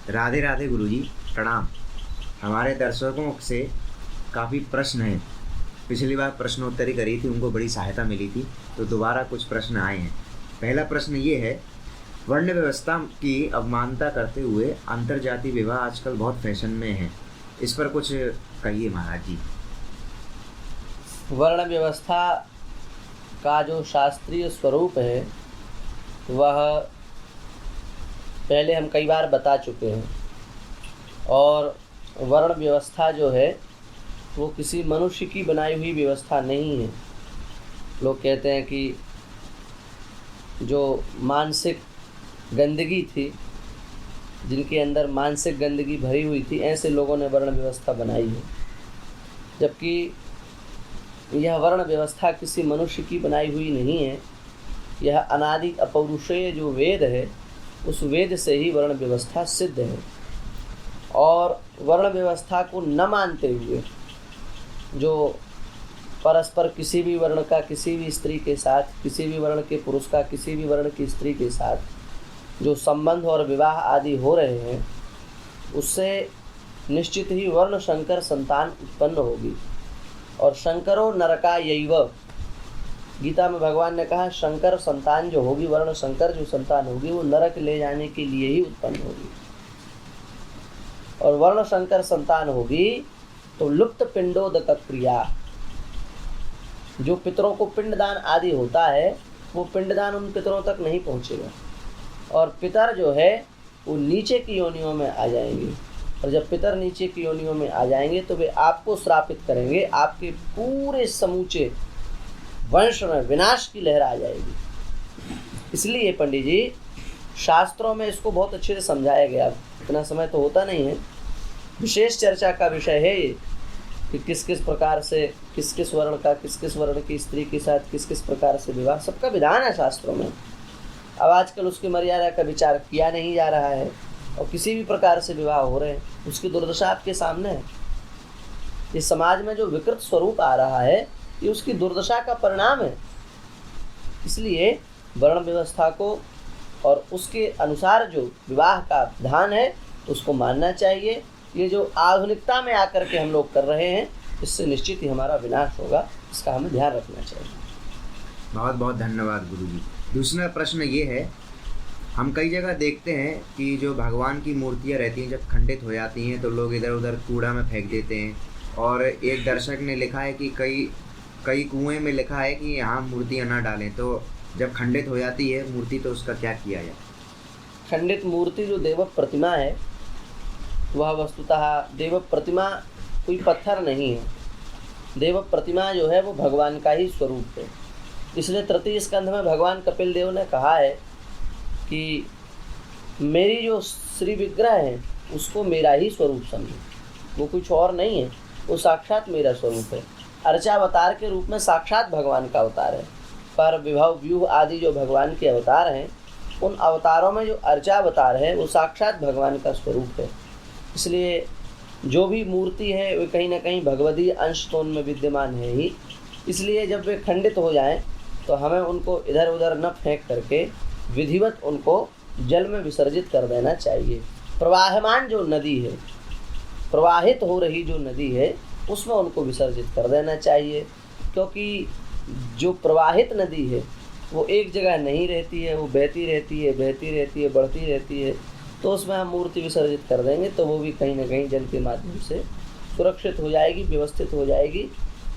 राधे राधे गुरुजी, प्रणाम। हमारे दर्शकों से काफ़ी प्रश्न हैं। पिछली बार प्रश्नोत्तरी करी थी, उनको बड़ी सहायता मिली थी, तो दोबारा कुछ प्रश्न आए हैं। पहला प्रश्न ये है, वर्ण व्यवस्था की अवमानना करते हुए अंतर्जातीय विवाह आजकल बहुत फैशन में है, इस पर कुछ कहिए महाराज जी। वर्ण व्यवस्था का जो शास्त्रीय स्वरूप है वह पहले हम कई बार बता चुके हैं, और वर्ण व्यवस्था जो है वो किसी मनुष्य की बनाई हुई व्यवस्था नहीं है। लोग कहते हैं कि जो मानसिक गंदगी थी, जिनके अंदर मानसिक गंदगी भरी हुई थी, ऐसे लोगों ने वर्ण व्यवस्था बनाई है, जबकि यह वर्ण व्यवस्था किसी मनुष्य की बनाई हुई नहीं है। यह अनादि अपौरुषेय जो वेद है, उस वेद से ही वर्ण व्यवस्था सिद्ध है। और वर्ण व्यवस्था को न मानते हुए जो परस्पर किसी भी वर्ण का किसी भी स्त्री के साथ, किसी भी वर्ण के पुरुष का किसी भी वर्ण की स्त्री के साथ जो संबंध और विवाह आदि हो रहे हैं, उससे निश्चित ही वर्ण शंकर संतान उत्पन्न होगी। और शंकरो नरकायैव, गीता में भगवान ने कहा शंकर संतान जो होगी, वर्ण शंकर जो संतान होगी, वो नरक ले जाने के लिए ही उत्पन्न होगी। और वर्ण शंकर संतान होगी तो लुप्त पिंडोदक क्रिया, जो पितरों को पिंडदान आदि होता है, वो पिंडदान उन पितरों तक नहीं पहुँचेगा, और पितर जो है वो नीचे की योनियों में आ जाएंगे। और जब पितर नीचे की योनियों में आ जाएंगे तो वे आपको श्रापित करेंगे, आपके पूरे समूचे वंश में विनाश की लहर आ जाएगी। इसलिए पंडित जी, शास्त्रों में इसको बहुत अच्छे से समझाया गया। इतना समय तो होता नहीं है, विशेष चर्चा का विषय है ये कि किस किस प्रकार से किस किस वर्ण का किस किस वर्ण की स्त्री के साथ किस किस प्रकार से विवाह, सबका विधान है शास्त्रों में। अब आजकल उसकी मर्यादा का विचार किया नहीं जा रहा है, और किसी भी प्रकार से विवाह हो रहे हैं, उसकी दुर्दशा आपके सामने है। इस समाज में जो विकृत स्वरूप आ रहा है, ये उसकी दुर्दशा का परिणाम है। इसलिए वर्ण व्यवस्था को और उसके अनुसार जो विवाह का विधान है उसको मानना चाहिए। ये जो आधुनिकता में आकर के हम लोग कर रहे हैं, इससे निश्चित ही हमारा विनाश होगा, इसका हमें ध्यान रखना चाहिए। बहुत बहुत धन्यवाद गुरुजी। दूसरा प्रश्न ये है, हम कई जगह देखते हैं कि जो भगवान की मूर्तियाँ रहती हैं, जब खंडित हो जाती हैं तो लोग इधर उधर कूड़ा में फेंक देते हैं। और एक दर्शक ने लिखा है कि कई कुएं में लिखा है कि यहाँ मूर्तियाँ ना डालें, तो जब खंडित हो जाती है मूर्ति तो उसका क्या किया जाए? खंडित मूर्ति जो देव प्रतिमा है, वह वस्तुतः देव प्रतिमा कोई पत्थर नहीं है। देव प्रतिमा जो है वो भगवान का ही स्वरूप है। इसलिए तृतीय स्कंध में भगवान कपिल देव ने कहा है कि मेरी जो श्री विग्रह है उसको मेरा ही स्वरूप समझो, वो कुछ और नहीं है, वो साक्षात मेरा स्वरूप है। अर्चावतार के रूप में साक्षात भगवान का अवतार है, पर विभव व्यूह आदि जो भगवान के अवतार हैं, उन अवतारों में जो अर्चावतार है वो साक्षात भगवान का स्वरूप है। इसलिए जो भी मूर्ति है वे कहीं ना कहीं भगवदीय अंश तो उनमें विद्यमान है ही। इसलिए जब वे खंडित हो जाएं तो हमें उनको इधर उधर न फेंक करके विधिवत उनको जल में विसर्जित कर देना चाहिए। प्रवाहमान जो नदी है, प्रवाहित हो रही जो नदी है, उसमें उनको विसर्जित कर देना चाहिए। क्योंकि जो प्रवाहित नदी है वो एक जगह नहीं रहती है, वो बहती रहती है, बहती रहती है, बढ़ती रहती है। तो उसमें हम मूर्ति विसर्जित कर देंगे तो वो भी कहीं ना कहीं जल के माध्यम से सुरक्षित हो जाएगी, व्यवस्थित हो जाएगी।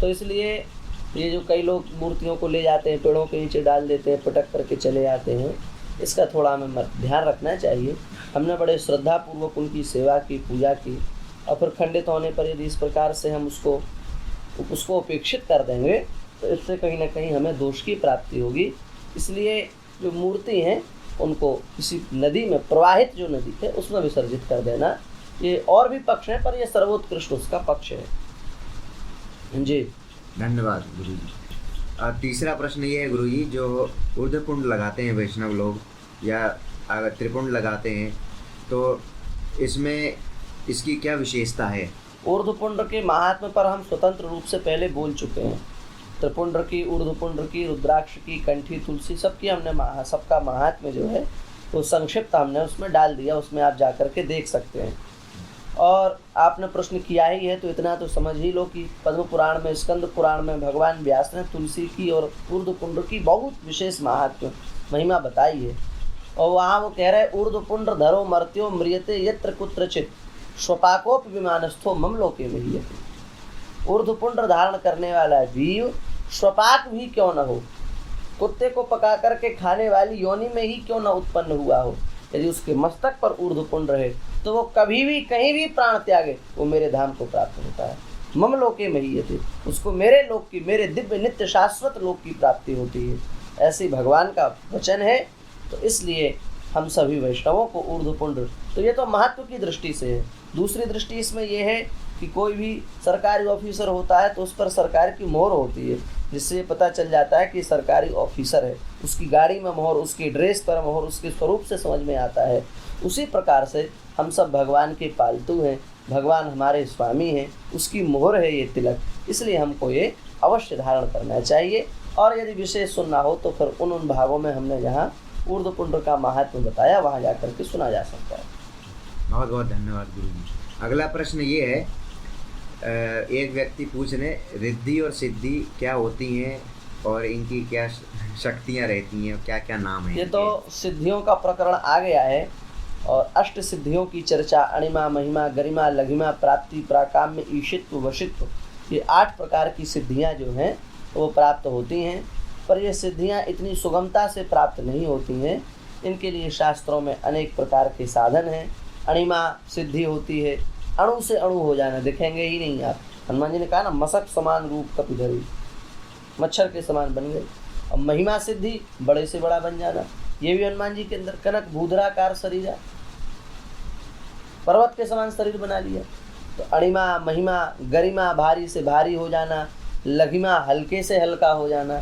तो इसलिए ये जो कई लोग मूर्तियों को ले जाते हैं, पेड़ों के नीचे डाल देते हैं, पटक करके चले जाते हैं, इसका थोड़ा हमें ध्यान रखना चाहिए। हमने बड़े श्रद्धापूर्वक उनकी सेवा की, पूजा की, और फिर खंडित होने पर यदि इस प्रकार से हम उसको उपेक्षित कर देंगे तो इससे कहीं ना कहीं हमें दोष की प्राप्ति होगी। इसलिए जो मूर्ति हैं उनको किसी नदी में, प्रवाहित जो नदी है उसमें विसर्जित कर देना, ये और भी पक्ष है, पर यह सर्वोत्कृष्ट उसका पक्ष है जी। धन्यवाद गुरुजी। तीसरा प्रश्न ये है गुरुजी, जो ऊर्ध्वपुंड लगाते हैं वैष्णव लोग या अगर त्रिपुंड लगाते हैं, तो इसमें इसकी क्या विशेषता है? ऊर्ध्वपुंड के महात्म्य पर हम स्वतंत्र रूप से पहले बोल चुके हैं। त्रिपुंड की, ऊर्ध्वपुंड की, रुद्राक्ष की, कंठी तुलसी, सबकी हमने सबका महात्म्य जो है तो संक्षिप्त हमने उसमें डाल दिया, उसमें आप जा कर के देख सकते हैं। और आपने प्रश्न किया ही है तो इतना तो समझ ही लो कि पद्म पुराण में, स्कंद पुराण में भगवान व्यास ने तुलसी की और ऊर्ध्वपुंड्र की बहुत विशेष महात्म्य महिमा बताई है। और वहाँ वो कह रहे ऊर्ध्वपुंड्र धरो मर्त्यो म्रियते यत्र कुत्रचित स्वपाकोप विमानस्थो मम लोके महीयते। ऊर्ध्वपुंड्र धारण करने वाला जीव स्वपाक भी क्यों न हो, कुत्ते को पका करके खाने वाली योनि में ही क्यों न उत्पन्न हुआ हो, यदि उसके मस्तक पर ऊर्ध्वपुंड्र है तो वो कभी भी कहीं भी प्राण त्यागे वो मेरे धाम को प्राप्त होता है। मम लोके महीयते, उसको मेरे लोक की, मेरे दिव्य नित्य शाश्वत लोक की प्राप्ति होती है। ऐसे भगवान का वचन है। तो इसलिए हम सभी वैष्णवों को ऊर्ध्वपुंड्र, तो ये तो महत्व की दृष्टि से है। दूसरी दृष्टि इसमें यह है कि कोई भी सरकारी ऑफिसर होता है तो उस पर सरकार की मोहर होती है, जिससे पता चल जाता है कि सरकारी ऑफिसर है। उसकी गाड़ी में मोहर, उसकी ड्रेस पर मोहर, उसके स्वरूप से समझ में आता है। उसी प्रकार से हम सब भगवान के पालतू हैं, भगवान हमारे स्वामी हैं, उसकी मोहर है ये तिलक, इसलिए हमको ये अवश्य धारण करना चाहिए। और यदि विशेष सुनना हो तो फिर उन भागों में हमने जहाँ ऊर्ध्वपुंड्र का महात्म्य बताया वहाँ जाकर के सुना जा सकता है। बहुत बहुत धन्यवाद गुरु जी। अगला प्रश्न ये है, एक व्यक्ति पूछ रहे रिद्धि और सिद्धि क्या होती हैं और इनकी क्या शक्तियाँ रहती हैं, क्या क्या नाम है? ये तो सिद्धियों का प्रकरण आ गया है और अष्ट सिद्धियों की चर्चा, अणिमा, महिमा, गरिमा, लघिमा, प्राप्ति, प्राकाम्य, ईशित्व, वशित्व, ये 8 प्रकार की सिद्धियां जो हैं वो प्राप्त होती हैं। पर ये सिद्धियां इतनी सुगमता से प्राप्त नहीं होती हैं, इनके लिए शास्त्रों में अनेक प्रकार के साधन हैं। अणिमा सिद्धि होती है, अणु से अणु हो जाना, दिखेंगे ही नहीं आप। हनुमान जी ने कहा ना, मशक समान रूप कपिधरी, मच्छर के समान बन गए। अब महिमा सिद्धि, बड़े से बड़ा बन जाना, ये भी हनुमान जी के अंदर। कनक भूधराकार शरीर, पर्वत के समान शरीर बना लिया। तो अणिमा, महिमा, गरिमा, भारी से भारी हो जाना, लघिमा, हल्के से हल्का हो जाना।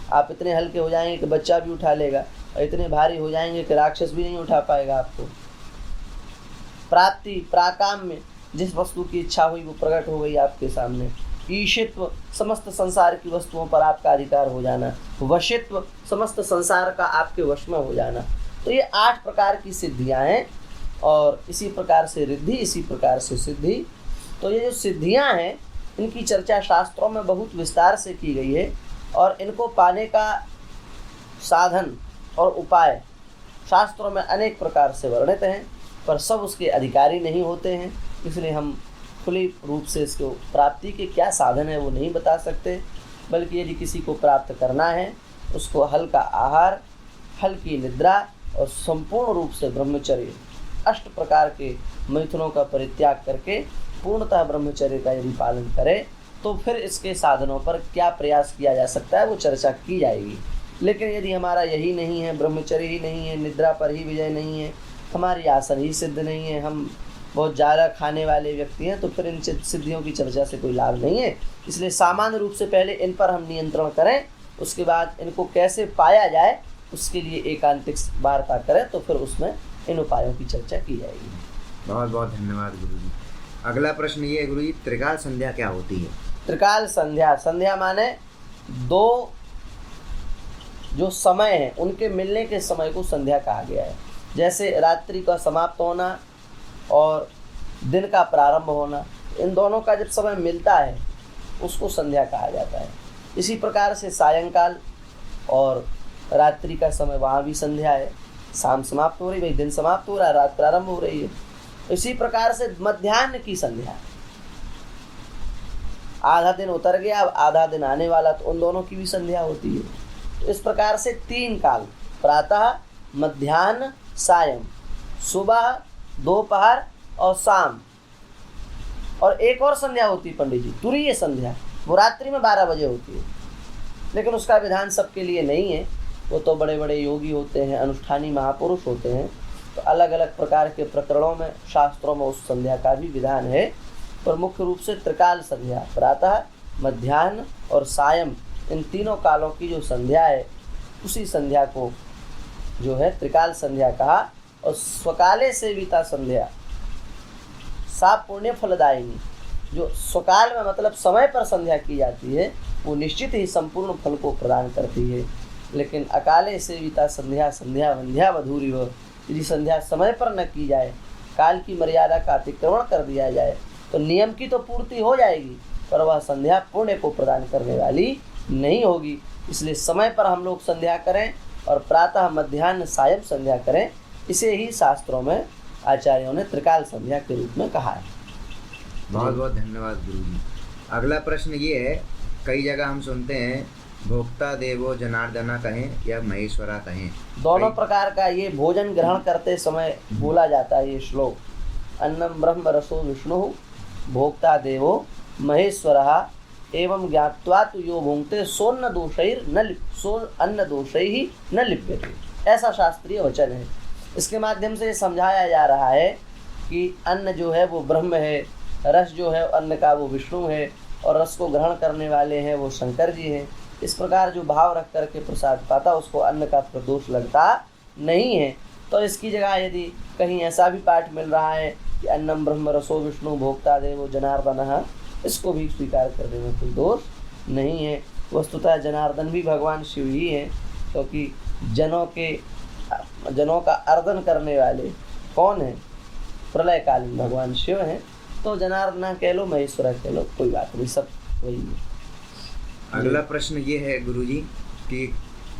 आप इतने हल्के हो जाएंगे कि बच्चा भी उठा लेगा, और इतने भारी हो जाएंगे कि राक्षस भी नहीं उठा पाएगा आपको। प्राप्ति, प्राकाम्य, जिस वस्तु की इच्छा हुई वो प्रकट हो गई आपके सामने। ईशित्व, समस्त संसार की वस्तुओं पर आपका अधिकार हो जाना। वशित्व, समस्त संसार का आपके वश में हो जाना। तो ये 8 प्रकार की सिद्धियां हैं। और इसी प्रकार से रिद्धि, इसी प्रकार से सिद्धि। तो ये जो सिद्धियां हैं इनकी चर्चा शास्त्रों में बहुत विस्तार से की गई है, और इनको पाने का साधन और उपाय शास्त्रों में अनेक प्रकार से वर्णित हैं, पर सब उसके अधिकारी नहीं होते हैं। इसलिए हम खुली रूप से इसको प्राप्ति के क्या साधन है वो नहीं बता सकते, बल्कि यदि किसी को प्राप्त करना है उसको हल्का आहार, हल्की निद्रा और संपूर्ण रूप से ब्रह्मचर्य, 8 प्रकार के मैथुनों का परित्याग करके पूर्णतः ब्रह्मचर्य का यदि पालन करे तो फिर इसके साधनों पर क्या प्रयास किया जा सकता है वो चर्चा की जाएगी। लेकिन यदि हमारा यही नहीं है, ब्रह्मचर्य ही नहीं है, निद्रा पर ही विजय नहीं है, हमारी आसन ही सिद्ध नहीं है, हम बहुत ज़्यादा खाने वाले व्यक्ति हैं, तो फिर इन सिद्धियों की चर्चा से कोई लाभ नहीं है। इसलिए सामान्य रूप से पहले इन पर हम नियंत्रण करें, उसके बाद इनको कैसे पाया जाए उसके लिए एकांतिक वार्ता करें, तो फिर उसमें इन उपायों की चर्चा की जाएगी। बहुत बहुत धन्यवाद गुरु जी। अगला प्रश्न ये है गुरु जी, त्रिकाल संध्या क्या होती है? त्रिकाल संध्या, संध्या माने 2 जो समय हैं उनके मिलने के समय को संध्या कहा गया है। जैसे रात्रि का समाप्त होना और दिन का प्रारंभ होना, इन दोनों का जब समय मिलता है उसको संध्या कहा जाता है। इसी प्रकार से सायंकाल और रात्रि का समय, वहाँ भी संध्या है। शाम समाप्त हो रही, भाई दिन समाप्त हो रहा है, रात प्रारंभ हो रही है। इसी प्रकार से मध्याह्न की संध्या, आधा दिन उतर गया अब आधा दिन आने वाला, तो उन दोनों की भी संध्या होती है। तो इस प्रकार से 3 काल, प्रातः, मध्याह्न, सायं, सुबह, दोपहर और शाम। और एक और संध्या होती है पंडित जी, तुरीय संध्या, वो रात्रि में 12 बजे होती है, लेकिन उसका विधान सबके लिए नहीं है। वो तो बड़े बड़े योगी होते हैं, अनुष्ठानी महापुरुष होते हैं, तो अलग अलग प्रकार के प्रकरणों में शास्त्रों में उस संध्या का भी विधान है। पर मुख्य रूप से त्रिकाल संध्या, प्रातः, मध्याह्न और सायं, इन तीनों कालों की जो संध्या है उसी संध्या को जो है त्रिकाल संध्या कहा। और स्वकाले सेविता संध्या सा पुण्य फलदायिनी, जो स्वकाल में मतलब समय पर संध्या की जाती है वो निश्चित ही संपूर्ण फल को प्रदान करती है। लेकिन अकाले सेविता संध्या संध्या वंध्या मधुरिव, यदि संध्या समय पर न की जाए, काल की मर्यादा का अतिक्रमण कर दिया जाए, तो नियम की तो पूर्ति हो जाएगी पर वह संध्या पुण्य को प्रदान करने वाली नहीं होगी। इसलिए समय पर हम लोग संध्या करें और प्रातः मध्याह्न सायं संध्या करें। इसे ही शास्त्रों में आचार्यों ने त्रिकाल संध्या के रूप में कहा है। बहुत बहुत धन्यवाद गुरुजी। अगला प्रश्न ये है, कई जगह हम सुनते हैं भोक्ता देवो जनार्दना कहें या महेश्वरा कहें, दोनों प्रकार का ये भोजन ग्रहण करते समय बोला जाता है ये श्लोक। अन्नम ब्रह्म रसो विष्णु भोक्ता देवो महेश्वरः एवं ज्ञात्वा तु यो भुंक्ते सोन्न दोषैः न लिप्यते, ऐसा शास्त्रीय वचन है। इसके माध्यम से समझाया जा रहा है कि अन्न जो है वो ब्रह्म है, रस जो है अन्न का वो विष्णु है, और रस को ग्रहण करने वाले हैं वो शंकर जी हैं। इस प्रकार जो भाव रख करके प्रसाद पाता उसको अन्न का प्रदोष लगता नहीं है। तो इसकी जगह यदि कहीं ऐसा भी पाठ मिल रहा है कि अन्नम ब्रह्म रसो विष्णु भोक्ता देवो जनार्दनः, इसको भी स्वीकार करने में कोई दोष नहीं है। वस्तुतः जनार्दन भी भगवान शिव ही हैं, क्योंकि जनों का अर्दन करने वाले कौन है? प्रलय काल में भगवान शिव हैं। तो जनार्दन कह लो, महेश्वरा कह लो, कोई बात नहीं, सब वही है। अगला प्रश्न ये है गुरुजी कि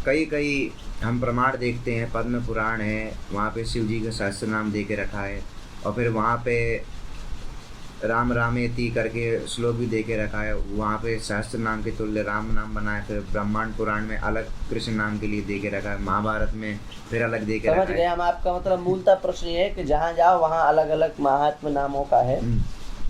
कई हम प्रमाण देखते हैं, पद्म पुराण है, वहाँ पे शिव जी का सहस्त्र नाम दे के रखा है, और फिर वहाँ पे राम रामेति करके श्लोक भी दे के रखा है, वहाँ पे सहस्त्र नाम के तुल्य राम नाम बना है। फिर ब्रह्मांड पुराण में अलग कृष्ण नाम के लिए दे के रखा है, महाभारत में फिर अलग दे के रखा है। समझ गए हम। आपका मतलब मूलतः प्रश्न ये है कि जहाँ जाओ वहाँ अलग अलग महात्म्य नामों का है।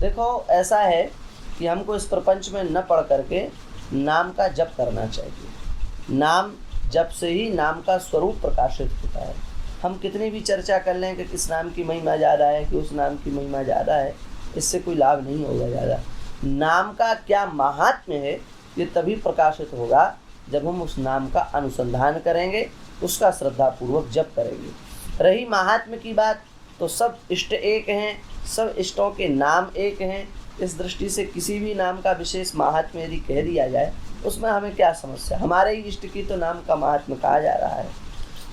देखो, ऐसा है कि हमको इस प्रपंच में न पढ़ करके नाम का जप करना चाहिए। नाम जप से ही नाम का स्वरूप प्रकाशित होता है। हम कितनी भी चर्चा कर लें कि किस नाम की महिमा ज़्यादा है, कि उस नाम की महिमा ज़्यादा है, इससे कोई लाभ नहीं होगा ज़्यादा। नाम का क्या महात्म्य है ये तभी प्रकाशित होगा जब हम उस नाम का अनुसंधान करेंगे, उसका श्रद्धापूर्वक जप करेंगे। रही महात्म्य की बात, तो सब इष्ट एक हैं, सब इष्टों के नाम एक हैं। इस दृष्टि से किसी भी नाम का विशेष महात्म्य यदि कह दिया जाए उसमें हमें क्या समस्या? हमारे ही इष्ट की तो नाम का महात्म्य कहा जा रहा है।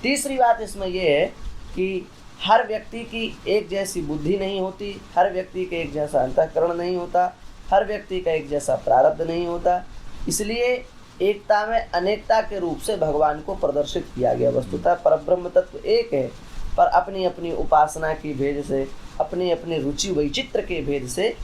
तीसरी बात इसमें यह है कि हर व्यक्ति की एक जैसी बुद्धि नहीं होती, हर व्यक्ति का एक जैसा अंतःकरण नहीं होता, हर व्यक्ति का एक जैसा प्रारब्ध नहीं होता। इसलिए एकता में अनेकता के रूप से भगवान को प्रदर्शित किया गया। वस्तुतः परब्रह्म तत्व एक है, पर अपनी अपनी उपासना की भेद से, अपनी अपनी रुचि वैचित्र के भेद से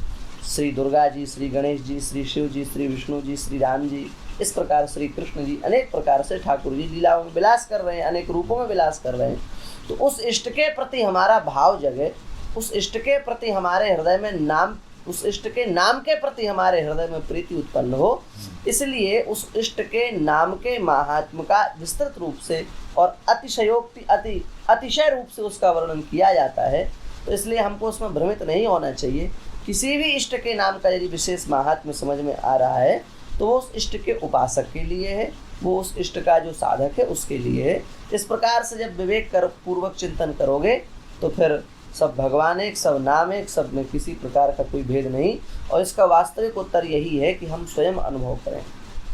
श्री दुर्गा जी, श्री गणेश जी, श्री शिव जी, श्री विष्णु जी, श्री राम जी, इस प्रकार श्री कृष्ण जी अनेक प्रकार से ठाकुर जी लीलाओं में विलास कर रहे हैं, अनेक रूपों में विलास कर रहे हैं। तो उस इष्ट के प्रति हमारा भाव जगे, उस इष्ट के प्रति हमारे हृदय में नाम, उस इष्ट के नाम के प्रति हमारे हृदय में प्रीति उत्पन्न हो। इसलिए उस इष्ट के नाम के महात्म्य का विस्तृत रूप से और अतिशय रूप से उसका वर्णन किया जाता है। तो इसलिए हमको उसमें भ्रमित नहीं होना चाहिए। किसी भी इष्ट के नाम का यदि विशेष महात्म्य समझ में आ रहा है तो वो उस इष्ट के उपासक के लिए है, वो उस इष्ट का जो साधक है उसके लिए है। इस प्रकार से जब विवेक कर पूर्वक चिंतन करोगे तो फिर सब भगवान एक, सब नाम एक, सब में किसी प्रकार का कोई भेद नहीं। और इसका वास्तविक उत्तर यही है कि हम स्वयं अनुभव करें,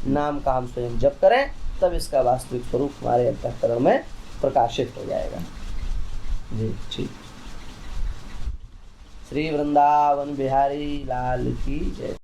नाम का हम स्वयं जप करें, तब इसका वास्तविक स्वरूप हमारे अंतःकरण में प्रकाशित हो जाएगा। जी ठीक। श्री वृंदावन बिहारी लाल की जय।